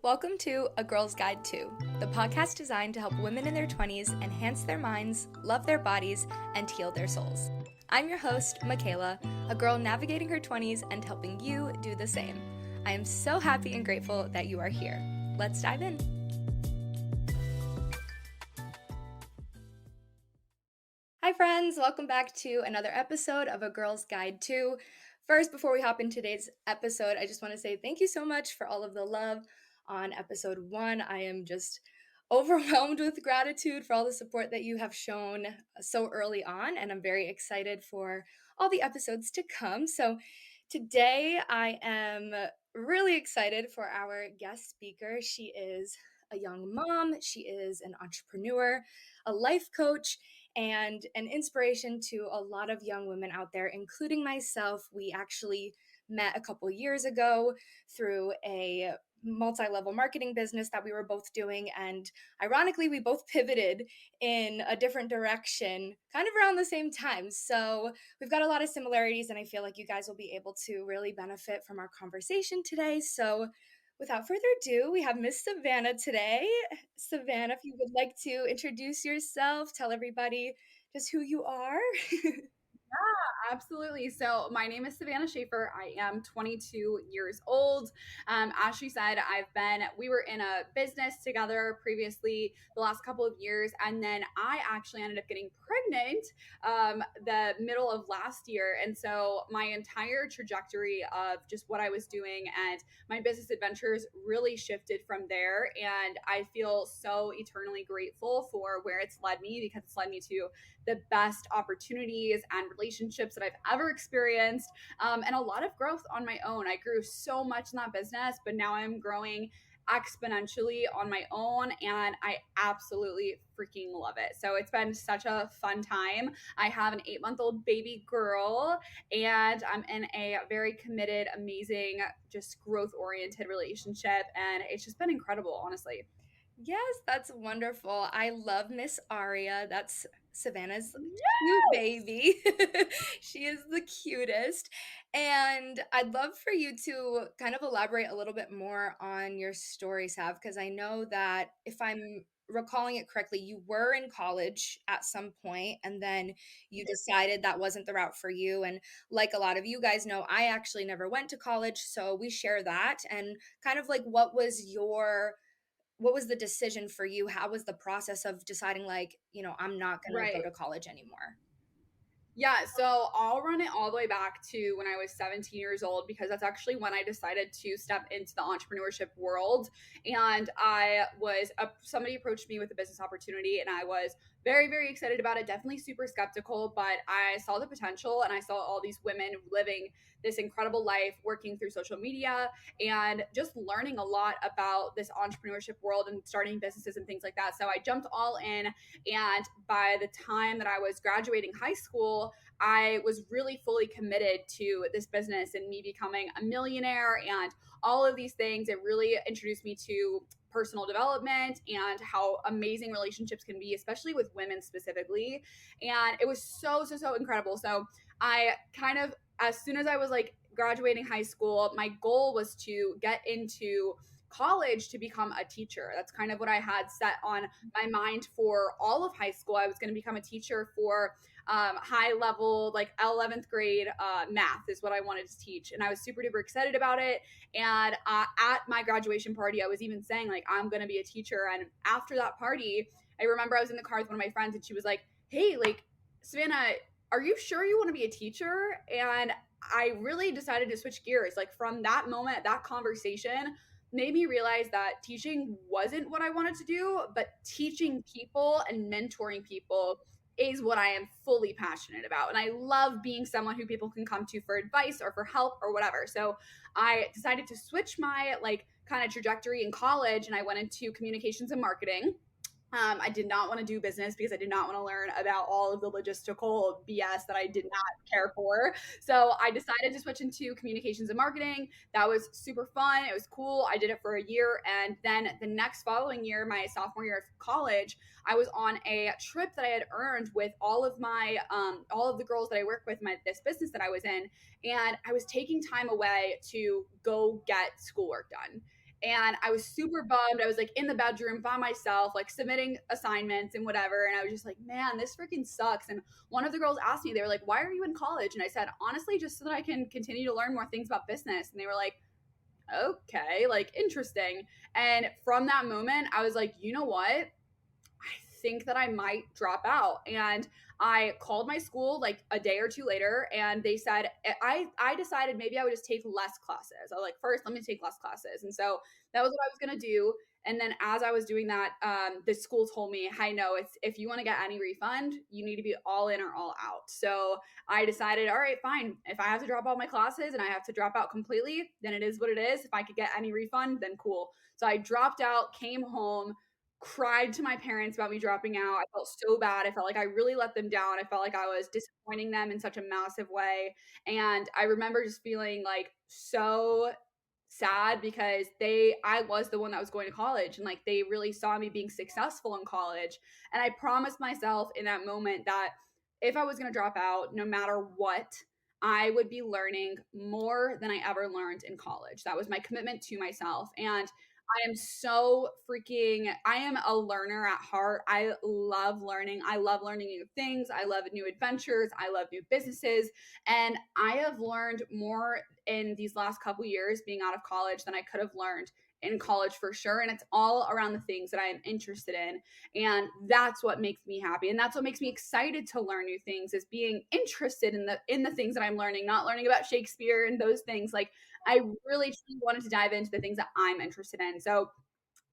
Welcome to A Girl's Guide to, the podcast designed to help women in their 20s enhance their minds, love their bodies, and heal their souls. I'm your host, Michaela, a girl navigating her 20s and helping you do the same. I am so happy and grateful that you are here. Let's dive in. Hi friends, welcome back to another episode of A Girl's Guide to. First, before we hop into today's episode, I just want to say thank you so much for all of the love on episode 1. I am just overwhelmed with gratitude for all the support that you have shown so early on, and I'm very excited for all the episodes to come. So today I am really excited for our guest speaker. She is a young mom, she is an entrepreneur, a life coach, and an inspiration to a lot of young women out there, including myself. We actually met a couple years ago through a multi-level marketing business that we were both doing, and ironically we both pivoted in a different direction kind of around the same time. So we've got a lot of similarities, and I feel like you guys will be able to really benefit from our conversation today. So without further ado, we have Miss Savannah today. Savannah, if you would like to introduce yourself, tell everybody just who you are. Absolutely. So my name is Savannah Schaffer. I am 22 years old. As she said, we were in a business together previously the last couple of years. And then I actually ended up getting pregnant the middle of last year. And so my entire trajectory of just what I was doing and my business adventures really shifted from there. And I feel so eternally grateful for where it's led me, because it's led me to the best opportunities and relationships that I've ever experienced, and a lot of growth on my own. I grew so much in that business, but now I'm growing exponentially on my own, and I absolutely freaking love it. So it's been such a fun time. I have an 8-month-old baby girl, and I'm in a very committed, amazing, just growth oriented relationship, and it's just been incredible, honestly. Yes, that's wonderful. I love Miss Aria. That's Savannah's cute Yes. baby. She is the cutest. And I'd love for you to kind of elaborate a little bit more on your story, Sav, because I know that if I'm recalling it correctly, you were in college at some point and then you decided that wasn't the route for you. And like a lot of you guys know, I actually never went to college, so we share that. And kind of like what was the decision for you? How was the process of deciding, like, I'm not going to go Right. to college anymore? Yeah, so I'll run it all the way back to when I was 17 years old, because that's actually when I decided to step into the entrepreneurship world. And somebody approached me with a business opportunity, and I was very, very excited about it. Definitely super skeptical, but I saw the potential, and I saw all these women living this incredible life working through social media and just learning a lot about this entrepreneurship world and starting businesses and things like that. So I jumped all in, and by the time that I was graduating high school, I was really fully committed to this business and me becoming a millionaire and all of these things. It really introduced me to personal development and how amazing relationships can be, especially with women specifically. And it was so, so, so incredible. So I kind of, as soon as I was like graduating high school, my goal was to get into college to become a teacher. That's kind of what I had set on my mind for all of high school. I was going to become a teacher for high level, like 11th grade math is what I wanted to teach. And I was super duper excited about it. And at my graduation party, I was even saying, like, I'm going to be a teacher. And after that party, I remember I was in the car with one of my friends, and she was like, hey, like, Savannah, are you sure you want to be a teacher? And I really decided to switch gears. Like, from that moment, that conversation made me realize that teaching wasn't what I wanted to do, but teaching people and mentoring people is what I am fully passionate about. And I love being someone who people can come to for advice or for help or whatever. So I decided to switch my like kind of trajectory in college, and I went into communications and marketing. I did not want to do business because I did not want to learn about all of the logistical BS that I did not care for. So I decided to switch into communications and marketing. That was super fun. It was cool. I did it for a year. And then the next following year, my sophomore year of college, I was on a trip that I had earned with all of the girls that I work with, this business that I was in. And I was taking time away to go get schoolwork done. And I was super bummed. I was like in the bedroom by myself, like submitting assignments and whatever. And I was just like, man, this freaking sucks. And one of the girls asked me, they were like, why are you in college? And I said, honestly, just so that I can continue to learn more things about business. And they were like, okay, like interesting. And from that moment, I was like, you know what? I think that I might drop out. And I called my school like a day or two later, and they said I decided maybe I would just take less classes. I was like, first, let me take less classes. And so that was what I was gonna do. And then as I was doing that, the school told me, "Hey, no, it's if you want to get any refund, you need to be all in or all out." So I decided, all right, fine. If I have to drop all my classes and I have to drop out completely, then it is what it is. If I could get any refund, then cool. So I dropped out, came home, cried to my parents about me dropping out. I felt so bad. I felt like I really let them down. I felt like I was disappointing them in such a massive way. And I remember just feeling like so sad because I was the one that was going to college, and like they really saw me being successful in college. And I promised myself in that moment that if I was going to drop out, no matter what, I would be learning more than I ever learned in college. That was my commitment to myself. And I am so freaking I am a learner at heart. I love learning. I love learning new things. I love new adventures. I love new businesses. And I have learned more in these last couple years being out of college than I could have learned in college for sure. And it's all around the things that I am interested in. And that's what makes me happy. And that's what makes me excited to learn new things, is being interested in the things that I'm learning, not learning about Shakespeare and those things. Like I really truly wanted to dive into the things that I'm interested in. So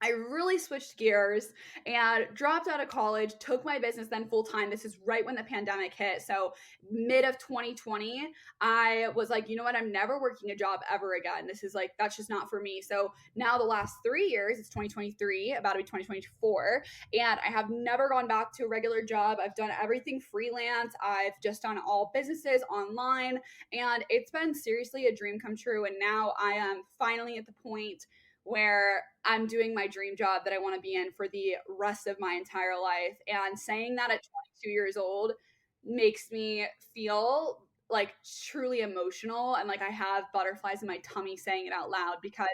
I really switched gears and dropped out of college, took my business then full time. This is right when the pandemic hit. So, mid of 2020, I was like, you know what? I'm never working a job ever again. This is like, that's just not for me. So, now the last 3 years, it's 2023, about to be 2024, and I have never gone back to a regular job. I've done everything freelance, I've just done all businesses online, and it's been seriously a dream come true. And now I am finally at the point where I'm doing my dream job that I want to be in for the rest of my entire life. And saying that at 22 years old makes me feel like truly emotional, and like I have butterflies in my tummy saying it out loud, because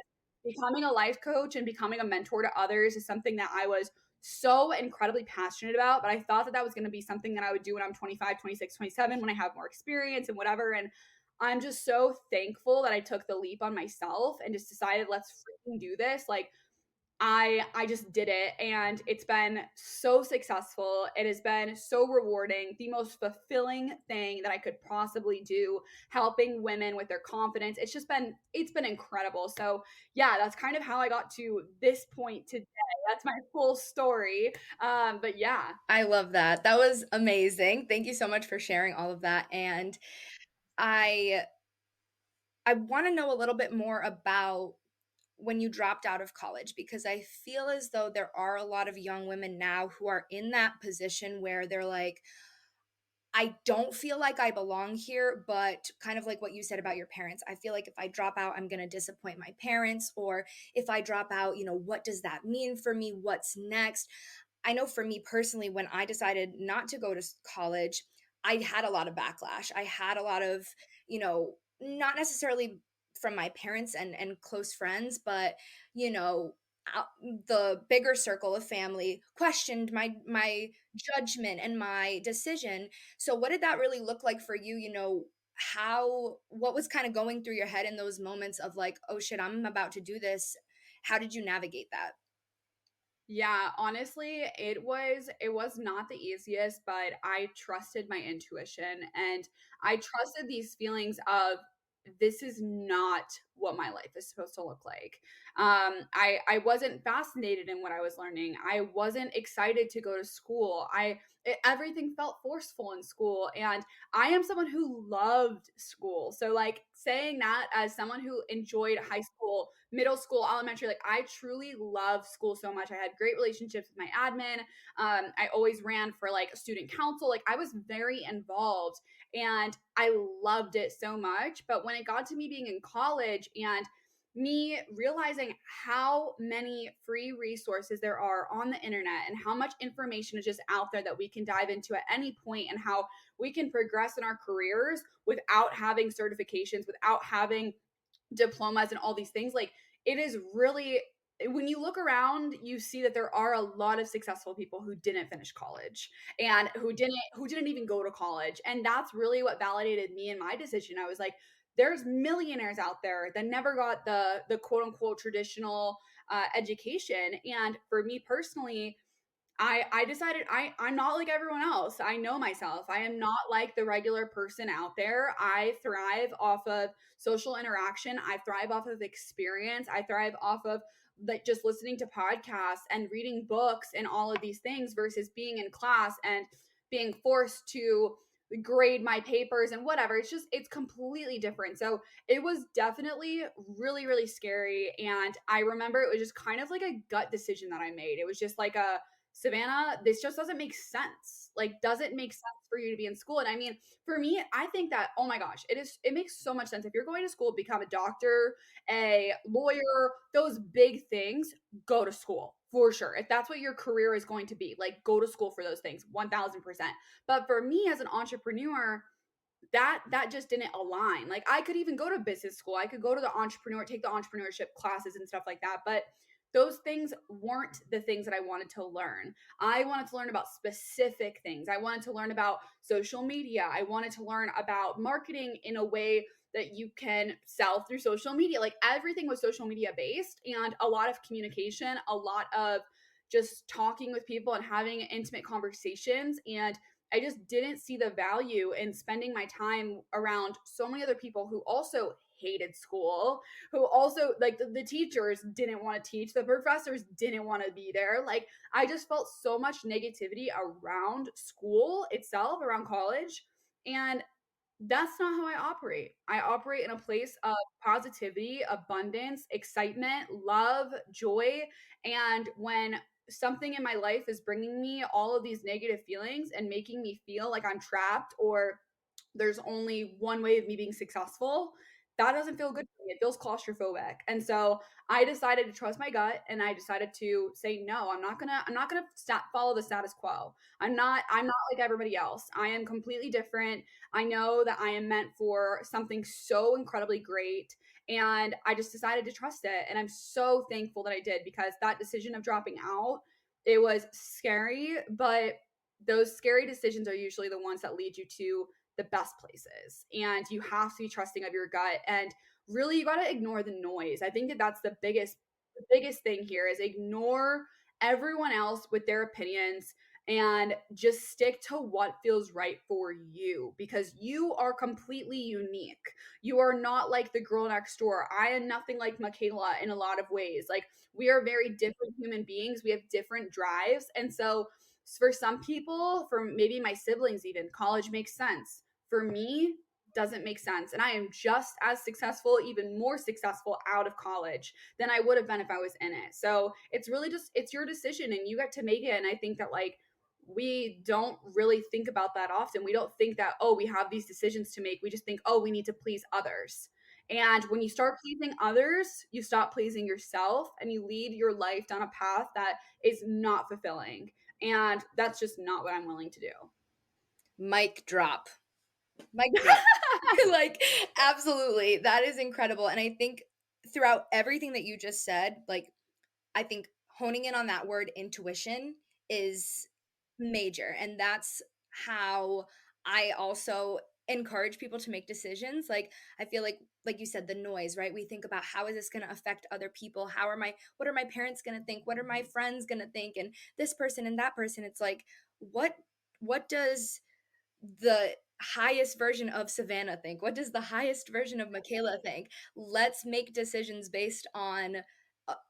becoming a life coach and becoming a mentor to others is something that I was so incredibly passionate about, but I thought that that was going to be something that I would do when I'm 25, 26, 27, when I have more experience and whatever. And I'm just so thankful that I took the leap on myself and just decided, let's freaking do this. Like I just did it, and it's been so successful. It has been so rewarding, the most fulfilling thing that I could possibly do, helping women with their confidence. It's been incredible. So, yeah, that's kind of how I got to this point today. That's my full story. But yeah. I love that. That was amazing. Thank you so much for sharing all of that, and I I wanna know a little bit more about when you dropped out of college, because I feel as though there are a lot of young women now who are in that position where they're like, I don't feel like I belong here, but kind of like what you said about your parents. I feel like if I drop out, I'm going to disappoint my parents. Or if I drop out, what does that mean for me? What's next? I know for me personally, when I decided not to go to college, I had a lot of backlash. I had a lot of, not necessarily from my parents and close friends, but, you know, the bigger circle of family questioned my judgment and my decision. So what did that really look like for you? What was kind of going through your head in those moments of like, oh shit, I'm about to do this? How did you navigate that? Yeah, honestly, it was not the easiest, but I trusted my intuition, and I trusted these feelings of this is not what my life is supposed to look like. I wasn't fascinated in what I was learning. I wasn't excited to go to school. Everything felt forceful in school, and I am someone who loved school. So like saying that as someone who enjoyed high school, middle school, elementary, like I truly love school so much. I had great relationships with my admin. I always ran for like student council. Like I was very involved, and I loved it so much. But when it got to me being in college and me realizing how many free resources there are on the internet and how much information is just out there that we can dive into at any point, and how we can progress in our careers without having certifications, without having diplomas and all these things, like it is really when you look around, you see that there are a lot of successful people who didn't finish college and who didn't even go to college. And that's really what validated me in my decision. I was like, there's millionaires out there that never got the quote unquote traditional education. And for me personally, I decided I'm not like everyone else. I know myself. I am not like the regular person out there. I thrive off of social interaction. I thrive off of experience. I thrive off of like just listening to podcasts and reading books and all of these things versus being in class and being forced to grade my papers and whatever. It's completely different. So it was definitely really, really scary. And I remember it was just kind of like a gut decision that I made. It was just like a Savannah, this just doesn't make sense. Like, does it make sense for you to be in school? And I mean, for me, I think that, oh my gosh, it makes so much sense. If you're going to school, become a doctor, a lawyer, those big things, go to school for sure. If that's what your career is going to be, like go to school for those things, 1000%. But for me as an entrepreneur, that just didn't align. Like I could even go to business school. I could go to take the entrepreneurship classes and stuff like that, but those things weren't the things that I wanted to learn. I wanted to learn about specific things. I wanted to learn about social media. I wanted to learn about marketing in a way that you can sell through social media. Like everything was social media based and a lot of communication, a lot of just talking with people and having intimate conversations. And I just didn't see the value in spending my time around so many other people who also hated school, who also like the teachers didn't want to teach, the professors didn't want to be there. Like I just felt so much negativity around school itself, around college. And that's not how I operate. I operate in a place of positivity, abundance, excitement, love, joy. And when something in my life is bringing me all of these negative feelings and making me feel like I'm trapped or there's only one way of me being successful, that doesn't feel good for me. It feels claustrophobic. And so I decided to trust my gut and I decided to say no, I'm not gonna follow the status quo. I'm not like everybody else. I am completely different. I know that I am meant for something so incredibly great. And I just decided to trust it. And I'm so thankful that I did because that decision of dropping out, it was scary, but those scary decisions are usually the ones that lead you to the best places. And you have to be trusting of your gut. And really, you got to ignore the noise. I think that that's the biggest thing here is ignore everyone else with their opinions and just stick to what feels right for you because you are completely unique. You are not like the girl next door. I am nothing like Michaela in a lot of ways. Like we are very different human beings. We have different drives. And so for some people, for maybe my siblings even, college makes sense. For me, doesn't make sense. And I am just as successful, even more successful out of college than I would have been if I was in it. So it's really just it's your decision and you get to make it. And I think that like we don't really think about that often. We don't think that, oh, we have these decisions to make. We just think, oh, we need to please others. And when you start pleasing others, you stop pleasing yourself and you lead your life down a path that is not fulfilling. And that's just not what I'm willing to do. Mic drop. Mic drop. Like, absolutely. That is incredible. And I think throughout everything that you just said, like, I think honing in on that word intuition is major. And that's how I also encourage people to make decisions. Like I feel like you said, the noise, right? We think about how is this going to affect other people? What are my parents going to think? What are my friends going to think? And this person and that person. It's like, what what does the highest version of Savannah think? What does the highest version of Michaela think? Let's make decisions based on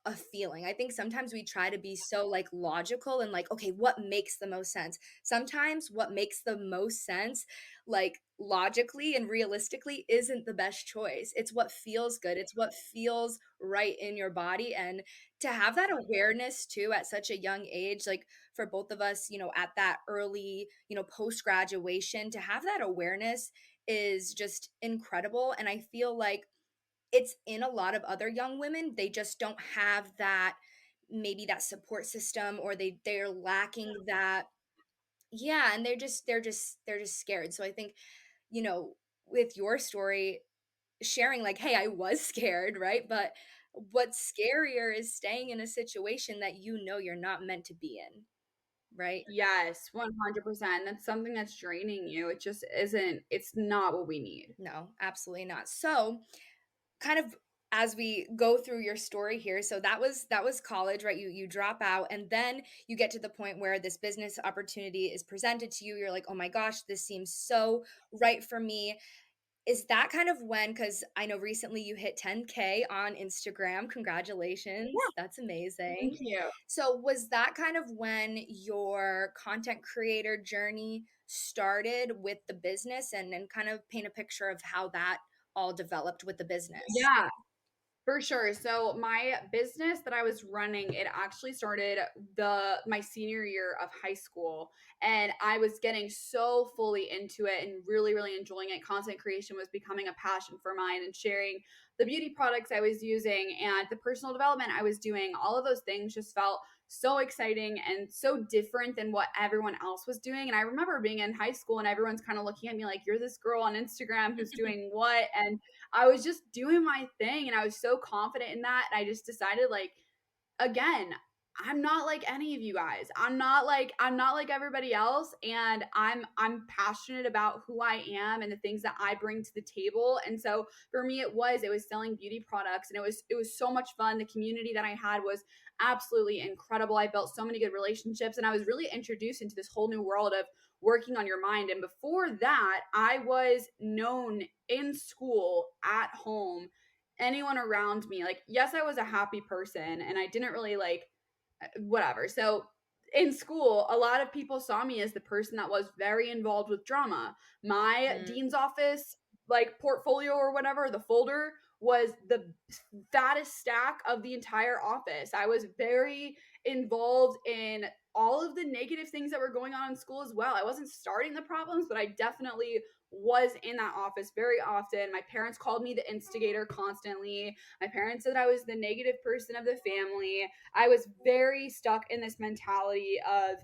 a feeling. I think sometimes we try to be so like logical and like, okay, what makes the most sense? Sometimes what makes the most sense, like logically and realistically, isn't the best choice. It's what feels good. It's what feels right in your body. And to have that awareness too at such a young age, like for both of us, at that early, post graduation, to have that awareness is just incredible. And I feel like it's in a lot of other young women. They just don't have that, maybe that support system, or they're lacking that. Yeah, and they're just scared. So I think, with your story, sharing like, hey, I was scared, right? But What's scarier is staying in a situation that you know you're not meant to be in, right? Yes, 100%. That's something that's draining you. It just isn't, it's not what we need. No, absolutely not. So, kind of as we go through your story here, so that was college, right? You drop out and then you get to the point where this business opportunity is presented to you. You're like, "Oh my gosh, this seems so right for me." Is that kind of when, because I know recently you hit 10K on Instagram, Yeah, congratulations, that's thank amazing. you. So, was that kind of when your content creator journey started with the business, and kind of paint a picture of how that all developed with the business? Yeah. For sure. So my business that I was running, it actually started my senior year of high school, and I was getting so fully into it and really really enjoying it. Content creation was becoming a passion for mine, and sharing the beauty products I was using and the personal development I was doing, all of those things just felt so exciting and so different than what everyone else was doing. And I remember being in high school and everyone's kind of looking at me like, you're this girl on Instagram who's doing what? And I was just doing my thing and I was so confident in that. And I just decided, like, again, I'm not like any of you guys. I'm not like everybody else, and I'm passionate about who I am and the things that I bring to the table. And so for me it was selling beauty products, and it was so much fun. The community that I had was absolutely incredible. I built so many good relationships, and I was really introduced into this whole new world of working on your mind. And before that, I was known in school, at home, anyone around me. Like, yes, I was a happy person and I didn't really like whatever. So in school, a lot of people saw me as the person that was very involved with drama. My Mm, dean's office, like, portfolio or whatever, the folder was the fattest stack of the entire office. I was very involved in all of the negative things that were going on in school as well. I wasn't starting the problems, but I definitely was in that office very often. My parents called me the instigator constantly. My parents said I was the negative person of the family. I was very stuck in this mentality of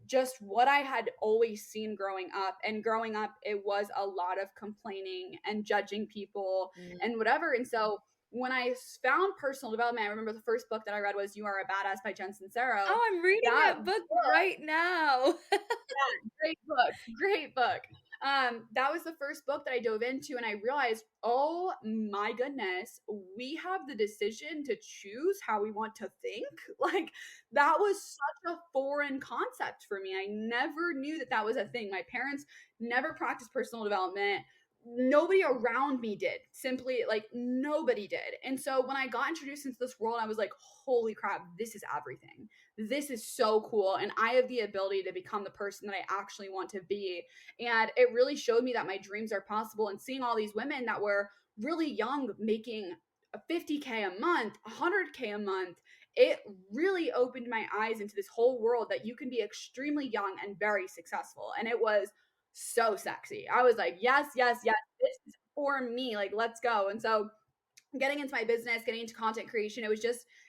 just what I had always seen growing up. And growing up, it was a lot of complaining and judging people mm. and whatever. And so when I found personal development, I remember the first book that I read was You Are a Badass by Jen Sincero. Oh, I'm reading That that book right now. Great book, great book. That was the first book that I dove into, and I realized, oh my goodness, we have the decision to choose how we want to think. Like, that was such a foreign concept for me. I never knew that that was a thing. My parents never practiced personal development. Nobody around me did. Simply, like, nobody did. And so when I got introduced into this world, I was like, holy crap, this is everything. This is so cool, and I have the ability to become the person that I actually want to be. And it really showed me that my dreams are possible. And seeing all these women that were really young making a 50K a month, 100K a month, it really opened my eyes into this whole world that you can be extremely young and very successful. And it was so sexy. I was like, yes, yes, yes, this is for me. Like, let's go. And so getting into my business, getting into content creation,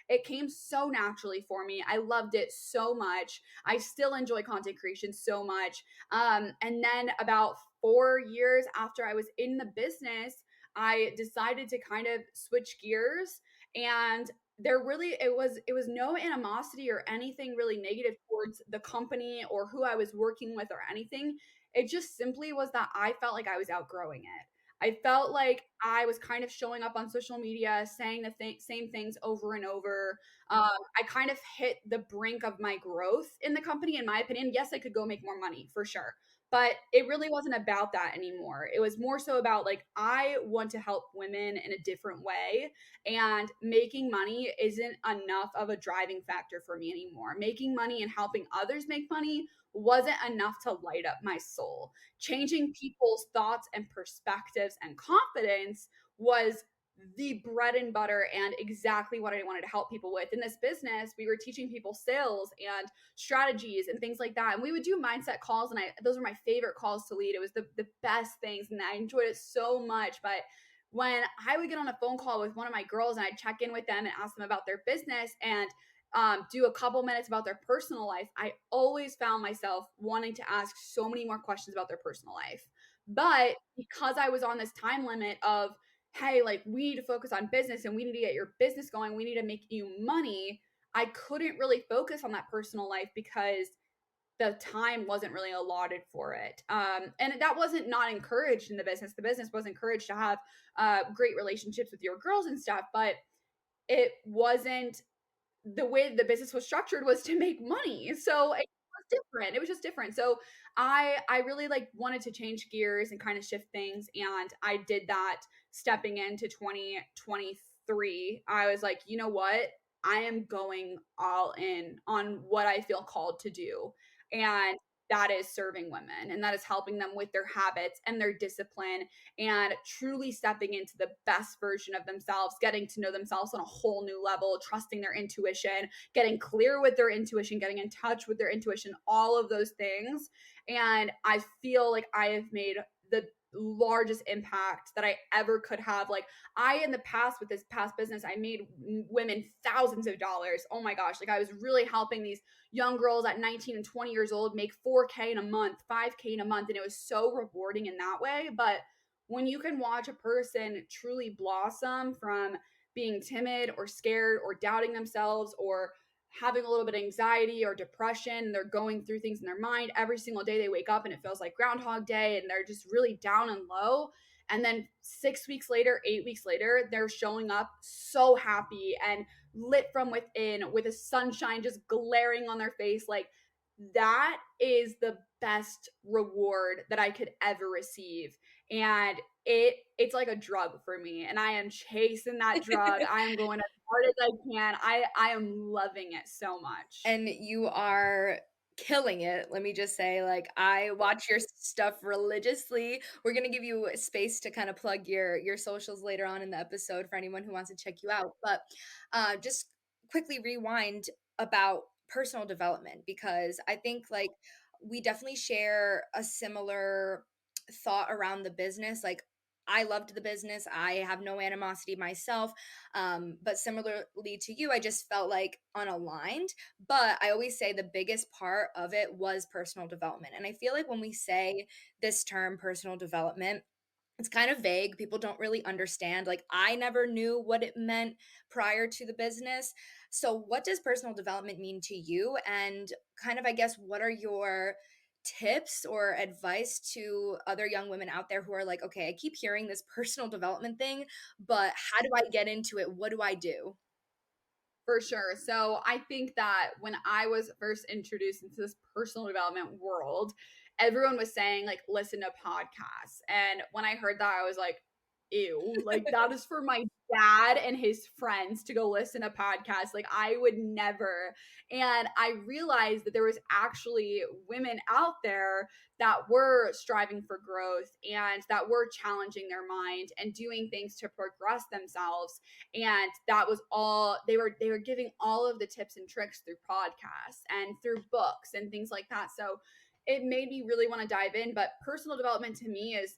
it came so naturally for me. I loved it so much. I still enjoy content creation so much. And then about 4 years after I was in the business, I decided to kind of switch gears. And it was no animosity or anything really negative towards the company or who I was working with or anything. It just simply was that I felt like I was outgrowing it. I felt like I was kind of showing up on social media, saying the same things over and over. I kind of hit the brink of my growth in the company, in my opinion. Yes, I could go make more money for sure, but it really wasn't about that anymore. It was more so about, like, I want to help women in a different way, and making money isn't enough of a driving factor for me anymore. Making money and helping others make money wasn't enough to light up my soul. Changing people's thoughts and perspectives and confidence was the bread and butter and exactly what I wanted to help people with. In this business, we were teaching people sales and strategies and things like that. And we would do mindset calls, and those were my favorite calls to lead. It was the best things, and I enjoyed it so much. But when I would get on a phone call with one of my girls and I'd check in with them and ask them about their business and do a couple minutes about their personal life, I always found myself wanting to ask so many more questions about their personal life. But because I was on this time limit of hey, like we need to focus on business and we need to get your business going. We need to make you money. I couldn't really focus on that personal life because the time wasn't really allotted for it. And that wasn't not encouraged in the business. The business was encouraged to have great relationships with your girls and stuff, but it wasn't the way the business was structured was to make money. So it was different. It was just different. So I really like wanted to change gears and kind of shift things, and I did that stepping into 2023. I was like, "You know what? I am going all in on what I feel called to do." And that is serving women, and that is helping them with their habits and their discipline and truly stepping into the best version of themselves, getting to know themselves on a whole new level, trusting their intuition, getting clear with their intuition, getting in touch with their intuition, all of those things. And I feel like I have made the largest impact that I ever could have. Like, I, in the past, with this past business, I made women thousands of dollars. Oh my gosh. Like, I was really helping these young girls at 19 and 20 years old make 4K in a month, 5K in a month. And it was so rewarding in that way. But when you can watch a person truly blossom from being timid or scared or doubting themselves or having a little bit of anxiety or depression, they're going through things in their mind every single day they wake up and it feels like Groundhog Day and they're just really down and low. And then 6 weeks later, 8 weeks later, they're showing up so happy and lit from within with a sunshine just glaring on their face. Like, that is the best reward that I could ever receive. And it's like a drug for me. And I am chasing that drug. I am going as hard as I can. I am loving it so much. And you are killing it, let me just say, like, I watch your stuff religiously. We're gonna give you space to kinda plug your socials later on in the episode for anyone who wants to check you out, but, just quickly rewind about personal development because I think, like, we definitely share a similar thought around the business, like, I loved the business, I have no animosity myself, but similarly to you, I just felt like unaligned. But I always say the biggest part of it was personal development. And I feel like when we say this term personal development, it's kind of vague. People don't really understand. Like, I never knew what it meant prior to the business. So, what does personal development mean to you? And kind of, I guess, what are your tips or advice to other young women out there who are like, okay, I keep hearing this personal development thing, but how do I get into it? What do I do? For sure. So I think that when I was first introduced into this personal development world, everyone was saying, like, listen to podcasts. And when I heard that, I was like, ew, like that is for my dad and his friends to go listen to podcasts. Like, I would never. And I realized that there was actually women out there that were striving for growth and that were challenging their mind and doing things to progress themselves, and that was all they were giving all of the tips and tricks through podcasts and through books and things like that. So it made me really want to dive in. But personal development to me is,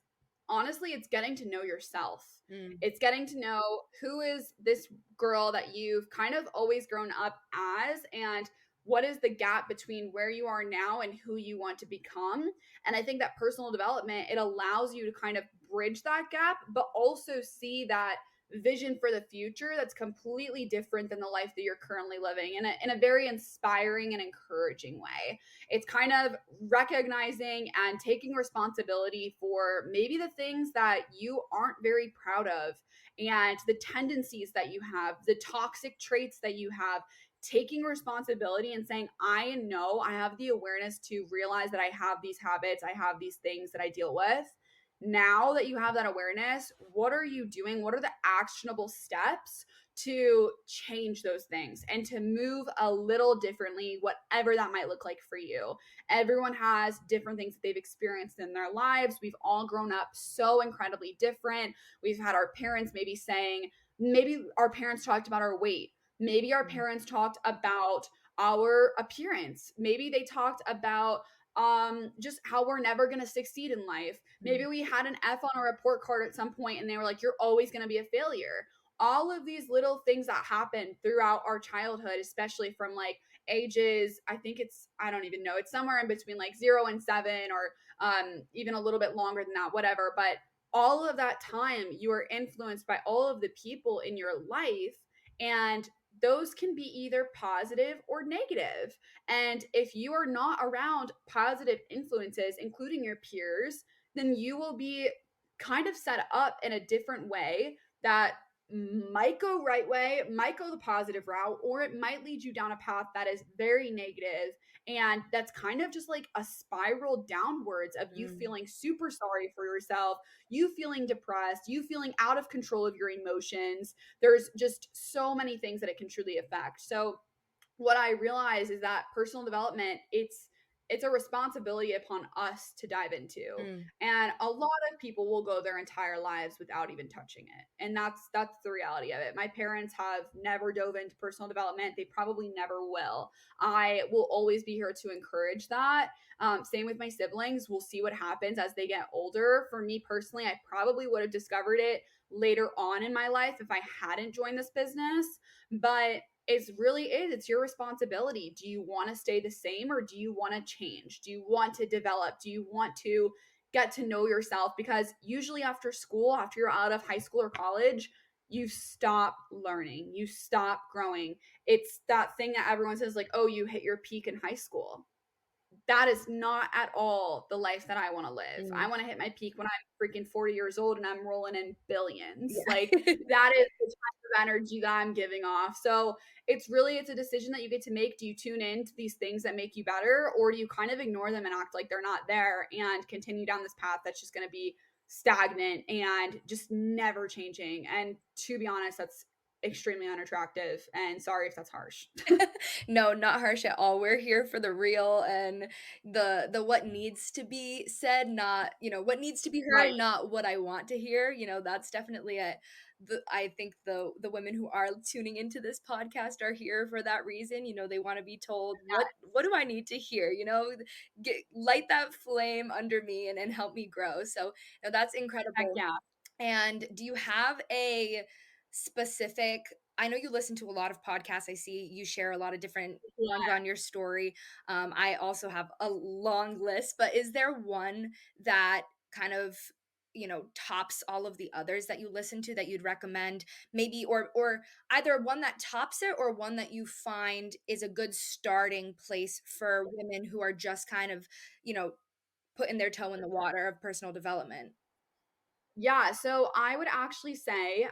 honestly, it's getting to know yourself. Mm, It's getting to know who is this girl that you've kind of always grown up as, and what is the gap between where you are now and who you want to become. And I think that personal development, it allows you to kind of bridge that gap, but also see that vision for the future that's completely different than the life that you're currently living, in a very inspiring and encouraging way. It's kind of recognizing and taking responsibility for maybe the things that you aren't very proud of and the tendencies that you have, the toxic traits that you have. Taking responsibility and saying, I know I have the awareness to realize that I have these habits, I have these things that I deal with. Now that you have that awareness, what are you doing? What are the actionable steps to change those things and to move a little differently, whatever that might look like for you? Everyone has different things that they've experienced in their lives. We've all grown up so incredibly different. We've had our parents maybe saying, maybe our parents talked about our weight. Maybe our mm, parents talked about our appearance. Maybe they talked about just how we're never going to succeed in life. mm. Maybe we had an F on a report card at some point and they were like, you're always going to be a failure. All of these little things that happen throughout our childhood, especially from like ages, I think it's, I don't even know, it's somewhere in between like 0 and 7, or even a little bit longer than that, whatever. But all of that time you are influenced by all of the people in your life, and those can be either positive or negative. And if you are not around positive influences, including your peers, then you will be kind of set up in a different way that might go right way, might go the positive route, or it might lead you down a path that is very negative. And that's kind of just like a spiral downwards of you Mm, feeling super sorry for yourself, you feeling depressed, you feeling out of control of your emotions. There's just so many things that it can truly affect. So what I realize is that personal development, it's a responsibility upon us to dive into. mm, And a lot of people will go their entire lives without even touching it. And that's the reality of it. My parents have never dove into personal development. They probably never will. I will always be here to encourage that. Same with my siblings. We'll see what happens as they get older. For me personally, I probably would have discovered it later on in my life if I hadn't joined this business. But it's your responsibility. Do you want to stay the same, or do you want to change? Do you want to develop? Do you want to get to know yourself? Because usually after school, after you're out of high school or college, you stop learning, you stop growing. It's that thing that everyone says, like, oh, you hit your peak in high school. That is not at all the life that I want to live. I mm. want to hit my peak when I'm freaking 40 years old and I'm rolling in billions. Like, Yeah. that is the type of energy that I'm giving off. So it's a decision that you get to make. Do you tune in to these things that make you better, or do you kind of ignore them and act like they're not there and continue down this path that's just going to be stagnant and just never changing? And to be honest, that's extremely unattractive. And sorry if that's harsh. No, not harsh at all. We're here for the real and the what needs to be said, not, what needs to be heard, Right. not what I want to hear. That's definitely I think the women who are tuning into this podcast are here for that reason. They want to be told what do I need to hear? Light that flame under me and help me grow. So, that's Heck incredible. yeah. And do you have a specific I know you listen to a lot of podcasts. I see you share a lot of different ones Yeah. on your story. I also have a long list, but is there one that kind of, tops all of the others that you listen to that you'd recommend? Maybe or either one that tops it or one that you find is a good starting place for women who are just kind of, you know, putting their toe in the water of personal development. Yeah, so I would actually say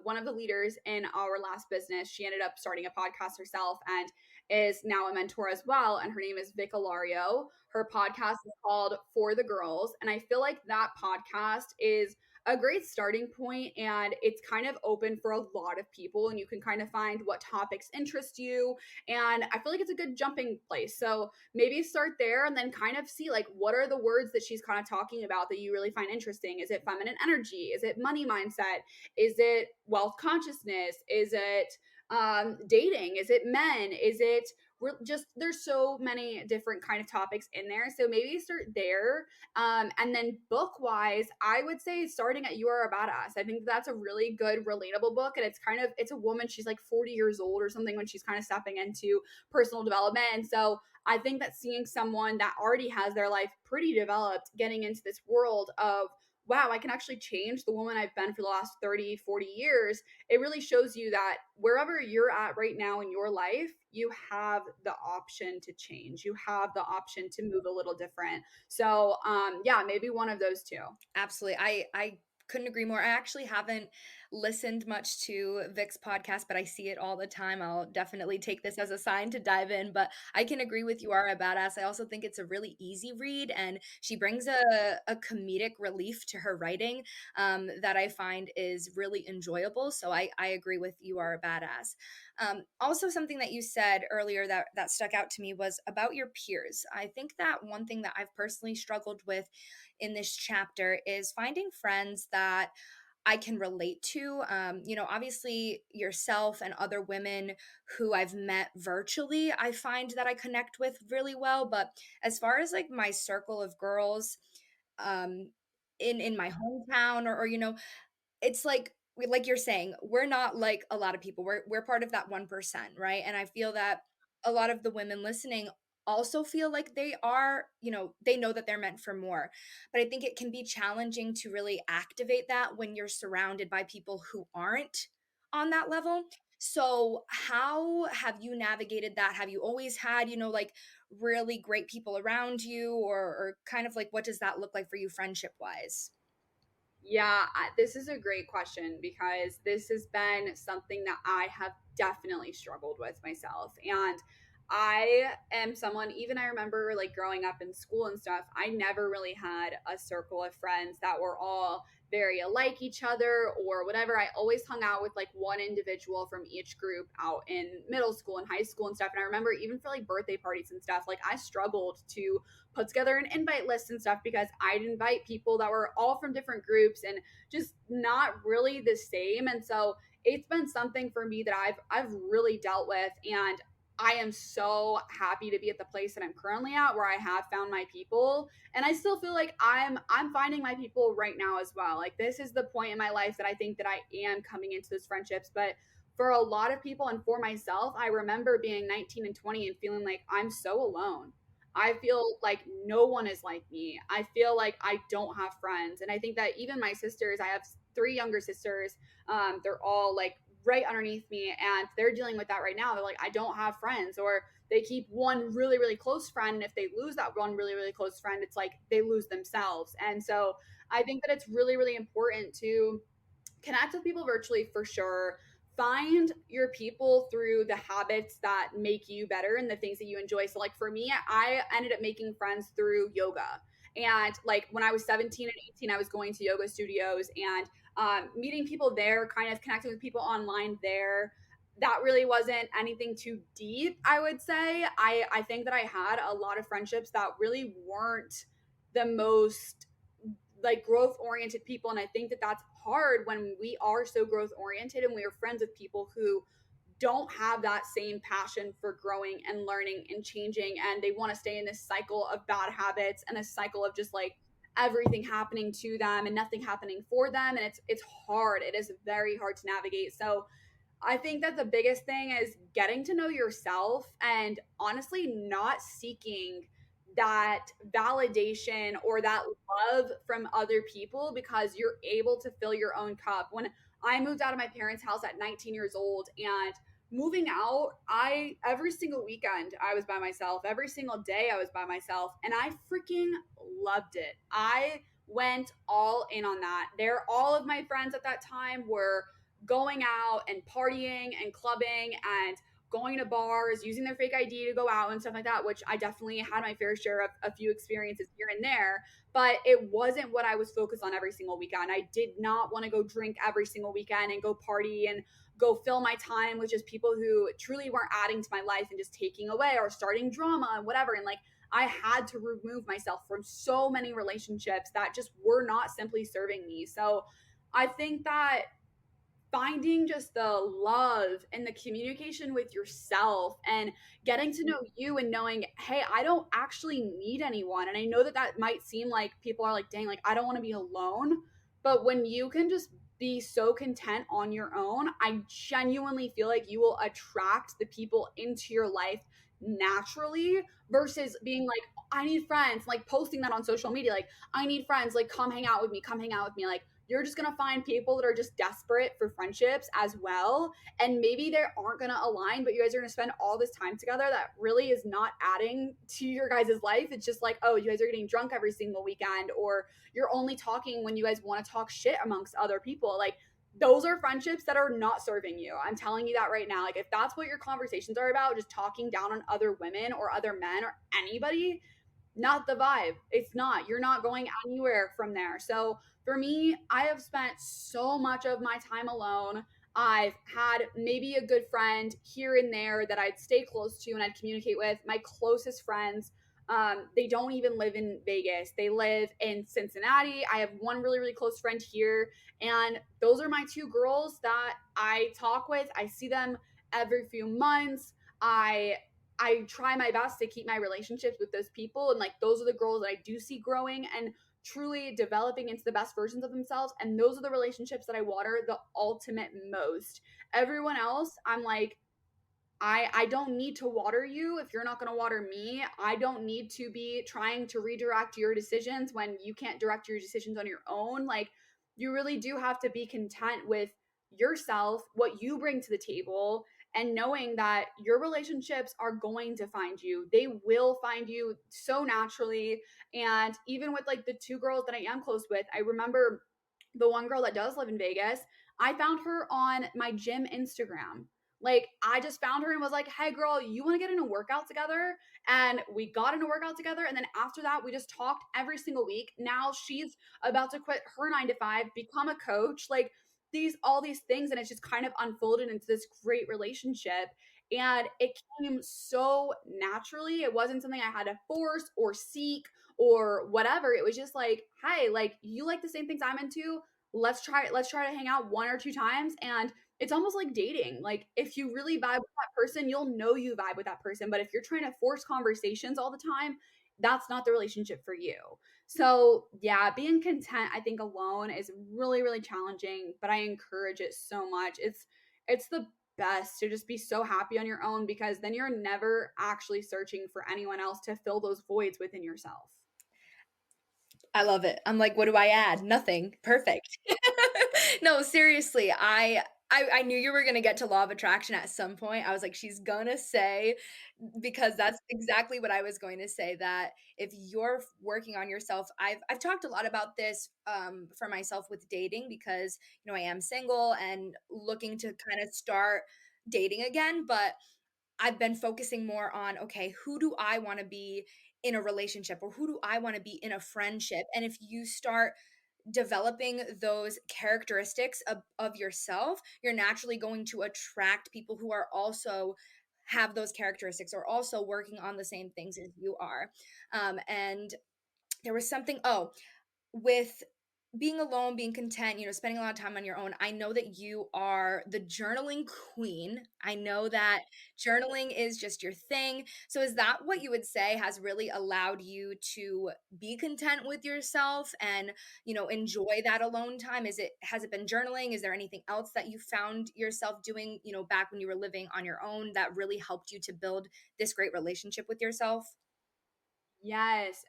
one of the leaders in our last business, she ended up starting a podcast herself and is now a mentor as well. And her name is Vic Alario. Her podcast is called For the Girls. And I feel like that podcast is a great starting point, and it's kind of open for a lot of people, and you can kind of find what topics interest you. And I feel like it's a good jumping place. So maybe start there and then kind of see, like, what are the words that she's kind of talking about that you really find interesting. Is it feminine energy? Is it money mindset? Is it wealth consciousness? Is it dating? Is it men? Is it just, there's so many different kind of topics in there, so maybe start there. And then book wise, I would say starting at You Are a Badass. I think that's a really good relatable book, and it's a woman, she's like 40 years old or something when she's kind of stepping into personal development. And so I think that seeing someone that already has their life pretty developed getting into this world of, wow, I can actually change the woman I've been for the last 30, 40 years, it really shows you that wherever you're at right now in your life, you have the option to change. You have the option to move a little different. So, yeah, maybe one of those two. Absolutely. I couldn't agree more. I actually haven't listened much to Vic's podcast, but I see it all the time. I'll definitely take this as a sign to dive in, but I can agree with You Are a Badass. I also think it's a really easy read, and she brings a comedic relief to her writing that I find is really enjoyable. So I agree with You Are a Badass. Also, something that you said earlier that stuck out to me was about your peers. I think that one thing that I've personally struggled with in this chapter is finding friends that I can relate to. Obviously, yourself and other women who I've met virtually, I find that I connect with really well. But as far as like my circle of girls, um, in my hometown, or it's like you're saying, we're not like a lot of people. We're part of that 1%, right? And I feel that a lot of the women listening also feel like they are, they know that they're meant for more. But I think it can be challenging to really activate that when you're surrounded by people who aren't on that level. So, how have you navigated that? Have you always had, like really great people around you, or kind of like what does that look like for you friendship wise? Yeah, this is a great question because this has been something that I have definitely struggled with myself. And I am someone, even I remember like growing up in school and stuff, I never really had a circle of friends that were all very alike each other or whatever. I always hung out with like one individual from each group out in middle school and high school and stuff. And I remember even for like birthday parties and stuff, like I struggled to put together an invite list and stuff because I'd invite people that were all from different groups and just not really the same. And so it's been something for me that I've really dealt with, and I am so happy to be at the place that I'm currently at where I have found my people, and I still feel like I'm finding my people right now as well. Like this is the point in my life that I think that I am coming into those friendships, but for a lot of people and for myself, I remember being 19 and 20 and feeling like I'm so alone. I feel like no one is like me. I feel like I don't have friends. And I think that even my sisters, I have three younger sisters, they're all like right underneath me and they're dealing with that right now. They're like, I don't have friends, or they keep one really, really close friend. And if they lose that one really, really close friend, it's like they lose themselves. And so I think that it's really, really important to connect with people virtually for sure. Find your people through the habits that make you better and the things that you enjoy. So, like for me, I ended up making friends through yoga. And like when I was 17 and 18, I was going to yoga studios and meeting people there, kind of connecting with people online there. That really wasn't anything too deep, I would say. I think that I had a lot of friendships that really weren't the most like growth oriented people, and I think that that's hard when we are so growth oriented and we are friends with people who don't have that same passion for growing and learning and changing, and they want to stay in this cycle of bad habits and a cycle of just like everything happening to them and nothing happening for them, and it's hard. It is very hard to navigate. So I think that the biggest thing is getting to know yourself and honestly not seeking that validation or that love from other people because you're able to fill your own cup. When I moved out of my parents' house at 19 years old and moving out, I every single weekend I was by myself, every single day I was by myself, and I freaking loved it. I went all in on that. There all of my friends at that time were going out and partying and clubbing and going to bars, using their fake ID to go out and stuff like that, which I definitely had my fair share of a few experiences here and there, but it wasn't what I was focused on every single weekend. I did not want to go drink every single weekend and go party and go fill my time with just people who truly weren't adding to my life and just taking away or starting drama and whatever. And like, I had to remove myself from so many relationships that just were not simply serving me. So I think that finding just the love and the communication with yourself and getting to know you and knowing, hey, I don't actually need anyone. And I know that that might seem like people are like, dang, like I don't want to be alone. But when you can just be so content on your own, I genuinely feel like you will attract the people into your life naturally versus being like, I need friends, like posting that on social media, like, I need friends, like, come hang out with me, come hang out with me. Like, you're just going to find people that are just desperate for friendships as well. And maybe they aren't going to align, but you guys are going to spend all this time together that really is not adding to your guys' life. It's just like, oh, you guys are getting drunk every single weekend, or you're only talking when you guys want to talk shit amongst other people. Like, those are friendships that are not serving you. I'm telling you that right now. Like, if that's what your conversations are about, just talking down on other women or other men or anybody, not the vibe. It's not. You're not going anywhere from there. So for me, I have spent so much of my time alone. I've had maybe a good friend here and there that I'd stay close to and I'd communicate with. My closest friends, they don't even live in Vegas. They live in Cincinnati. I have one really, really close friend here. And those are my two girls that I talk with. I see them every few months. I try my best to keep my relationships with those people. And like, those are the girls that I do see growing and truly developing into the best versions of themselves. And those are the relationships that I water the ultimate most. Everyone else, I'm like, I don't need to water you if you're not going to water me. I don't need to be trying to redirect your decisions when you can't direct your decisions on your own. Like, you really do have to be content with yourself, what you bring to the table, and knowing that your relationships are going to find you. They will find you so naturally. And even with like the two girls that I am close with, I remember the one girl that does live in Vegas, I found her on my gym Instagram. Like, I just found her and was like, hey, girl, you want to get in a workout together? And we got in a workout together. And then after that, we just talked every single week. Now she's about to quit her 9 to 5, become a coach. Like, all these things. And it's just kind of unfolded into this great relationship. And it came so naturally. It wasn't something I had to force or seek or whatever. It was just like, hey, like, you like the same things I'm into. Let's try to hang out 1 or 2 times. And it's almost like dating. Like, if you really vibe with that person, you'll know you vibe with that person. But if you're trying to force conversations all the time, that's not the relationship for you. So, yeah, being content, I think, alone is really, really challenging, but I encourage it so much. It's the best to just be so happy on your own, because then you're never actually searching for anyone else to fill those voids within yourself. I love it. I'm like, "What do I add? Nothing. Perfect." No, seriously, I knew you were gonna get to law of attraction at some point. I was like, "She's gonna say," because that's exactly what I was going to say, that if you're working on yourself, I've talked a lot about this, for myself with dating because, I am single and looking to kinda start dating again, but I've been focusing more on, okay, who do I want to be in a relationship or who do I want to be in a friendship? And if you start developing those characteristics of yourself, you're naturally going to attract people who are also have those characteristics or also working on the same things as you are. And there was something, with being alone, being content, spending a lot of time on your own, I know that you are the journaling queen. I know that journaling is just your thing. So is that what you would say has really allowed you to be content with yourself and, enjoy that alone time? Has it been journaling? Is there anything else that you found yourself doing, back when you were living on your own that really helped you to build this great relationship with yourself? Yes,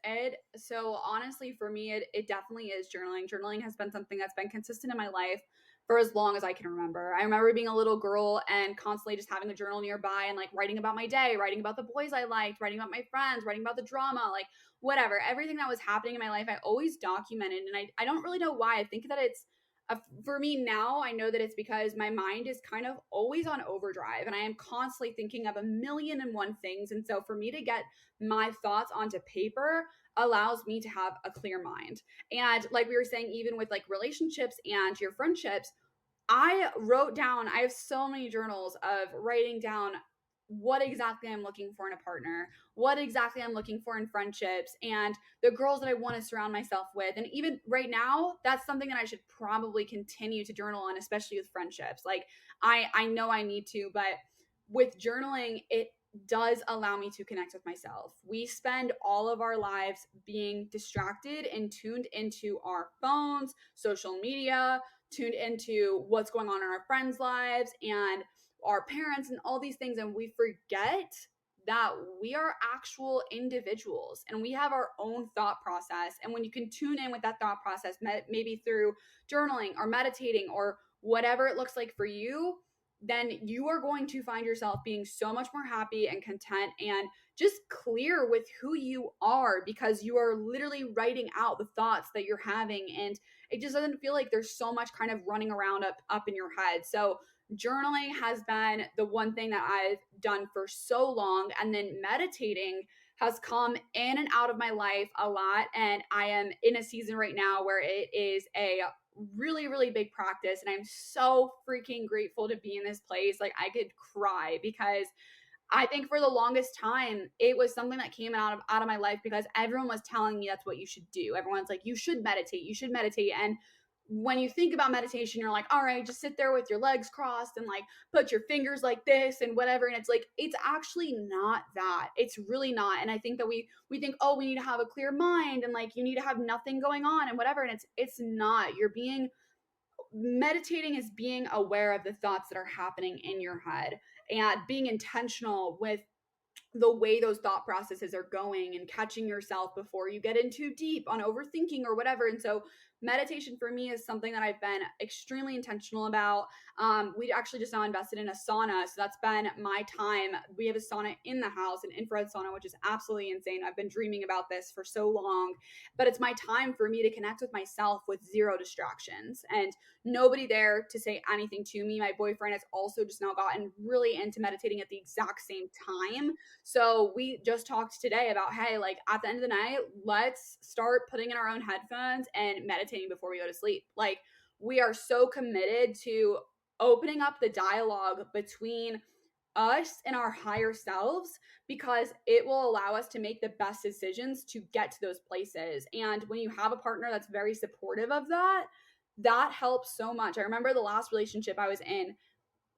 so honestly for me it definitely is journaling. Journaling has been something that's been consistent in my life for as long as I can remember. I remember being a little girl and constantly just having a journal nearby and like writing about my day, writing about the boys I liked, writing about my friends, writing about the drama, like whatever. Everything that was happening in my life, I always documented. And I don't really know why. I think that for me now, I know that it's because my mind is kind of always on overdrive and I am constantly thinking of a million and one things. And so for me to get my thoughts onto paper allows me to have a clear mind. And like we were saying, even with like relationships and your friendships, I wrote down, I have so many journals of writing down what exactly I'm looking for in a partner, what exactly I'm looking for in friendships, and the girls that I want to surround myself with. And even right now, that's something that I should probably continue to journal on, especially with friendships. Like, I know I need to, but with journaling, it does allow me to connect with myself. We spend all of our lives being distracted and tuned into our phones, social media, tuned into what's going on in our friends' lives and our parents and all these things. And we forget that we are actual individuals and we have our own thought process. And when you can tune in with that thought process, maybe through journaling or meditating or whatever it looks like for you, then you are going to find yourself being so much more happy and content and just clear with who you are, because you are literally writing out the thoughts that you're having, and it just doesn't feel like there's so much kind of running around up in your head. So journaling has been the one thing that I've done for so long, and then meditating has come in and out of my life a lot, and I am in a season right now where it is a really really big practice, and I'm so freaking grateful to be in this place. Like, I could cry because I think for the longest time, it was something that came out of my life because everyone was telling me that's what you should do. Everyone's like, you should meditate, you should meditate. And when you think about meditation, you're like, all right, just sit there with your legs crossed and like put your fingers like this and whatever. And it's like, it's actually not that. It's really not. And I think that we think, oh, we need to have a clear mind and like you need to have nothing going on and whatever. And it's not. You're being Meditating is being aware of the thoughts that are happening in your head. and being intentional with the way those thought processes are going and catching yourself before you get in too deep on overthinking or whatever. And so meditation for me is something that I've been extremely intentional about. We actually just now invested in a sauna. So that's been my time. We have a sauna in the house, an infrared sauna, which is absolutely insane. I've been dreaming about this for so long, but it's my time for me to connect with myself with zero distractions and nobody there to say anything to me. My boyfriend has also just now gotten really into meditating at the exact same time. So we just talked today about, hey, like at the end of the night, let's start putting in our own headphones and meditating before we go to sleep. Like we are so committed to opening up the dialogue between us and our higher selves because it will allow us to make the best decisions to get to those places. And when you have a partner that's very supportive of that, that helps so much. I remember the last relationship I was in,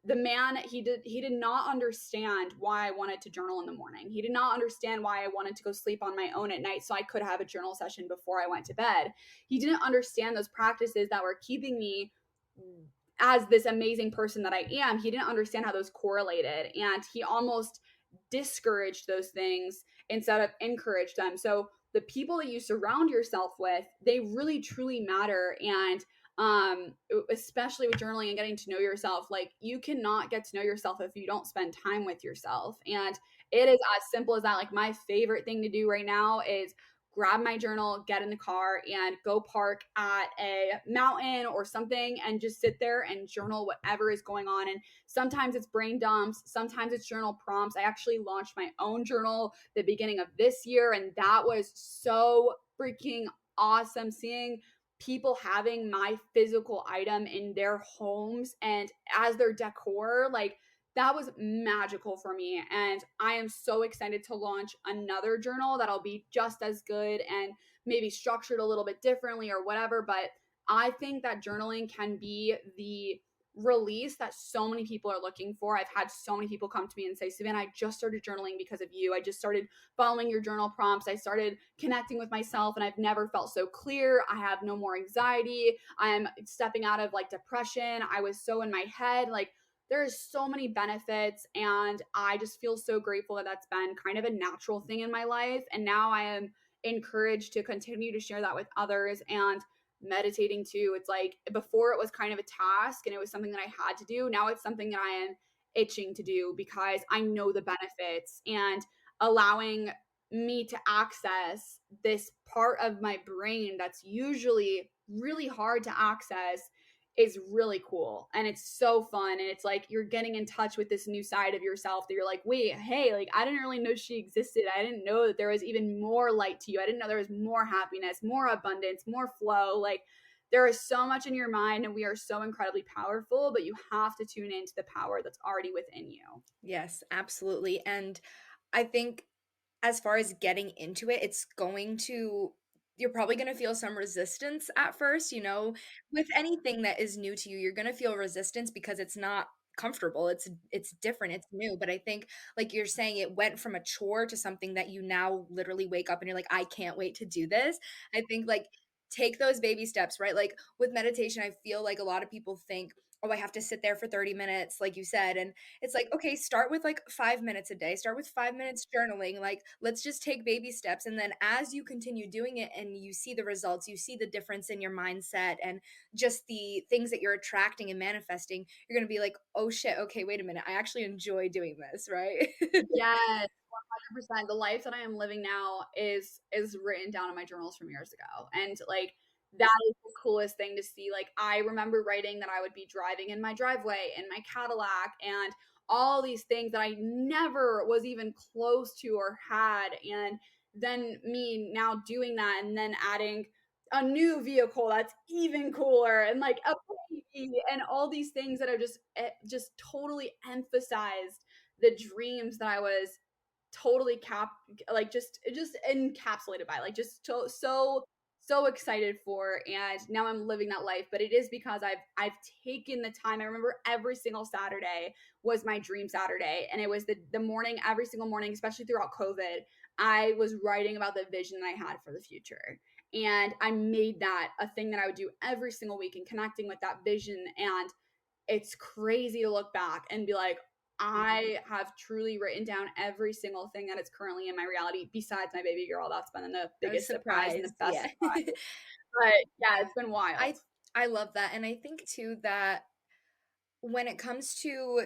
the man, he did not understand why I wanted to journal in the morning. He did not understand why I wanted to go sleep on my own at night so I could have a journal session before I went to bed. He didn't understand those practices that were keeping me as this amazing person that I am. He didn't understand how those correlated, and he almost discouraged those things instead of encouraged them. So the people that you surround yourself with, they really truly matter. And especially with journaling and getting to know yourself, like you cannot get to know yourself if you don't spend time with yourself. And it is as simple as that. Like my favorite thing to do right now is grab my journal, get in the car, and go park at a mountain or something and just sit there and journal whatever is going on. And sometimes it's brain dumps, sometimes it's journal prompts. I actually launched my own journal the beginning of this year, and that was so freaking awesome seeing people having my physical item in their homes and as their decor. Like that was magical for me. And I am so excited to launch another journal that'll be just as good and maybe structured a little bit differently or whatever. But I think that journaling can be the release that so many people are looking for. I've had so many people come to me and say, Savannah, I just started journaling because of you. I just started following your journal prompts. I started connecting with myself and I've never felt so clear. I have no more anxiety. I'm stepping out of like depression. I was so in my head. Like there's so many benefits and I just feel so grateful that that's been kind of a natural thing in my life. And now I am encouraged to continue to share that with others. And meditating too, it's like before it was kind of a task and it was something that I had to do. Now it's something that I am itching to do because I know the benefits, and allowing me to access this part of my brain that's usually really hard to access is really cool, and it's so fun. And it's like you're getting in touch with this new side of yourself that you're like, wait, hey, like I didn't really know she existed. I didn't know that there was even more light to you. I didn't know there was more happiness, more abundance, more flow. Like there is so much in your mind and we are so incredibly powerful, but you have to tune into the power that's already within you. Yes, absolutely. And I think as far as getting into it, it's going to you're probably gonna feel some resistance at first, you know? With anything that is new to you, you're gonna feel resistance because it's not comfortable, it's different, it's new, but I think, like you're saying, it went from a chore to something that you now literally wake up and you're like, "I can't wait to do this." I think, like, take those baby steps, right? Like, with meditation, I feel like a lot of people think, "Oh, I have to sit there for 30 minutes," like you said, and it's like, okay, start with like 5 minutes a day, start with 5 minutes journaling. Like, let's just take baby steps. And then as you continue doing it and you see the results, you see the difference in your mindset and just the things that you're attracting and manifesting, you're going to be like, oh shit, okay, wait a minute. I actually enjoy doing this, right? Yes, 100%. The life that I am living now is written down in my journals from years ago. And like that is the coolest thing to see. Like I remember writing that I would be driving in my driveway in my Cadillac and all these things that I never was even close to or had. And then me now doing that and then adding a new vehicle that's even cooler and like a baby and all these things that are just totally emphasized the dreams that I was totally like just encapsulated by, like just so excited for. And now I'm living that life, but it is because I've taken the time. I remember every single Saturday was my dream Saturday, and it was the morning, every single morning, especially throughout COVID. I was writing about the vision that I had for the future, and I made that a thing that I would do every single week and connecting with that vision. And it's crazy to look back and be like, I have truly written down every single thing that is currently in my reality besides my baby girl. That's been the I was biggest surprise and the surprised, best yeah. surprise. But yeah, it's been wild. I I love that, and I think too that when it comes to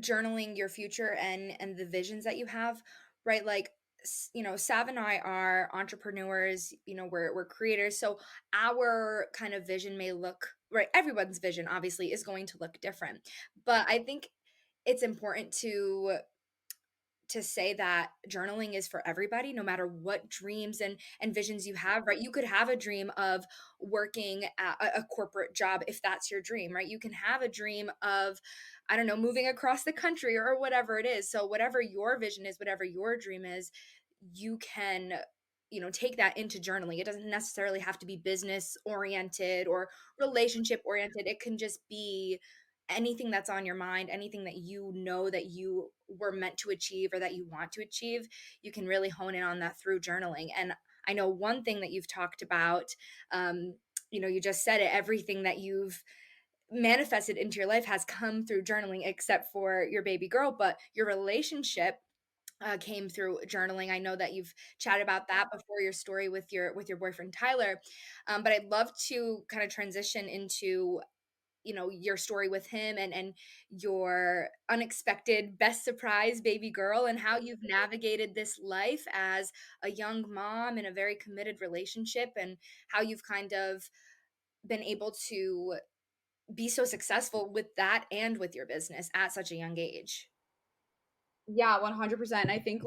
journaling your future and the visions that you have, right? Like, Sav and I are entrepreneurs, we're creators. So our kind of vision may look right. Everyone's vision obviously is going to look different. But I think it's important to say that journaling is for everybody no matter what dreams and visions you have, right? You could have a dream of working at a corporate job if that's your dream, right? You can have a dream of, I don't know, moving across the country or whatever it is. So whatever your vision is, whatever your dream is, you can take that into journaling. It doesn't necessarily have to be business oriented or relationship oriented. It can just be anything that's on your mind, anything that you know that you were meant to achieve or that you want to achieve. You can really hone in on that through journaling. And I know one thing that you've talked about, you just said it, everything that you've manifested into your life has come through journaling except for your baby girl, but your relationship came through journaling. I know that you've chatted about that before, your story with your boyfriend Tyler, but I'd love to kind of transition into your story with him and your unexpected best surprise baby girl and how you've navigated this life as a young mom in a very committed relationship, and how you've kind of been able to be so successful with that and with your business at such a young age. Yeah, 100%. I think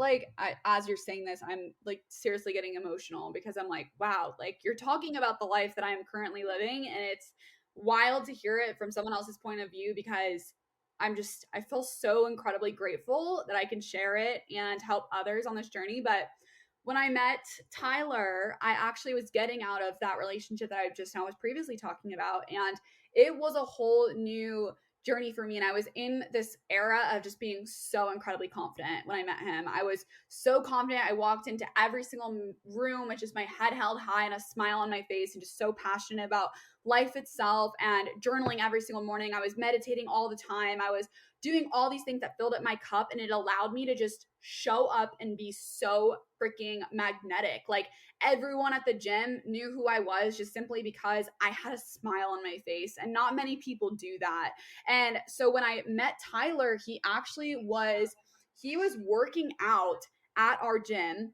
as you're saying this, I'm like seriously getting emotional because I'm like, wow, like you're talking about the life that I'm currently living and it's wild to hear it from someone else's point of view because I feel so incredibly grateful that I can share it and help others on this journey. But when I met Tyler, I actually was getting out of that relationship that I just now was previously talking about. And it was a whole new journey for me. And I was in this era of just being so incredibly confident when I met him. I was so confident. I walked into every single room with just my head held high and a smile on my face and just so passionate about life itself and journaling every single morning. I was meditating all the time. I was doing all these things that filled up my cup and it allowed me to just show up and be so freaking magnetic. Like everyone at the gym knew who I was just simply because I had a smile on my face and not many people do that. And so when I met Tyler, he was working out at our gym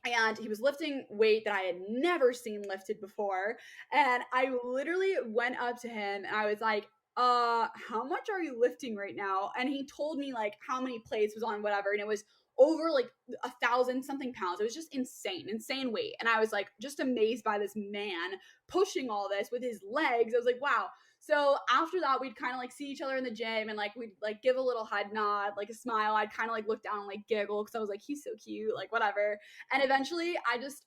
and he was lifting weight that I had never seen lifted before. And I literally went up to him and I was like, how much are you lifting right now? And he told me like how many plates was on whatever. And it was over like 1,000 something pounds. It was just insane weight. And I was like just amazed by this man pushing all this with his legs. I was like, wow. So after that, we'd kind of like see each other in the gym and like we'd like give a little head nod, like a smile. I'd kind of like look down and like giggle because I was like, he's so cute, like whatever. And eventually I just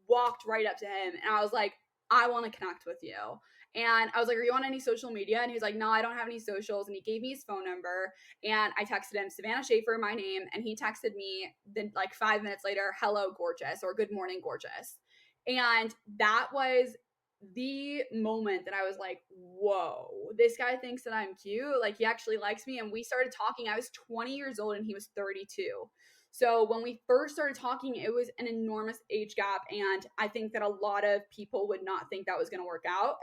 walked right up to him and I was like, I want to connect with you. And I was like, are you on any social media? And he was like, no, I don't have any socials. And he gave me his phone number. And I texted him, Savannah Schaffer, my name. And he texted me then like 5 minutes later, hello, gorgeous, or good morning, gorgeous. And that was the moment that I was like, whoa, this guy thinks that I'm cute. Like he actually likes me. And we started talking. I was 20 years old and he was 32. So when we first started talking, it was an enormous age gap. And I think that a lot of people would not think that was going to work out,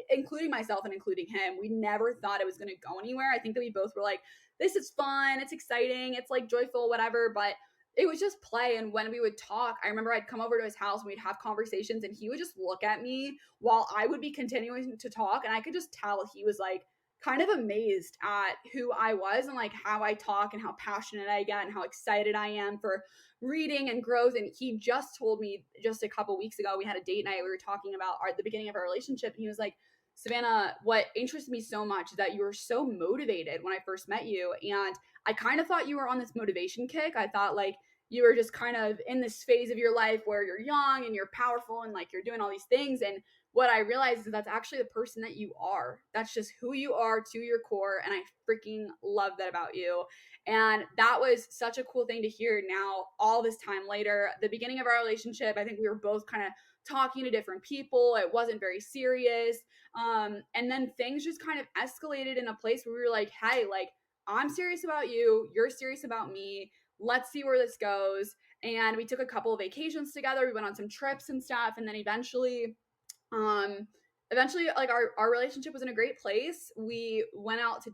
including myself and including him. We never thought it was going to go anywhere. I think that we both were like, this is fun. It's exciting. It's like joyful, whatever. But it was just play. And when we would talk, I remember I'd come over to his house and we'd have conversations and he would just look at me while I would be continuing to talk. And I could just tell he was like, kind of amazed at who I was and like how I talk and how passionate I get and how excited I am for reading and growth. And he just told me just a couple weeks ago, we had a date night. We were talking about the beginning of our relationship. And he was like, Savannah, what interested me so much is that you were so motivated when I first met you. And I kind of thought you were on this motivation kick. I thought like you were just kind of in this phase of your life where you're young and you're powerful and like you're doing all these things. And what I realized is that's actually the person that you are. That's just who you are to your core. And I freaking love that about you. And that was such a cool thing to hear now, all this time later. The beginning of our relationship, I think we were both kind of talking to different people. It wasn't very serious. And then things just kind of escalated in a place where we were like, hey, like, I'm serious about you, you're serious about me. Let's see where this goes. And we took a couple of vacations together. We went on some trips and stuff, and then um eventually like our relationship was in a great place. We went out to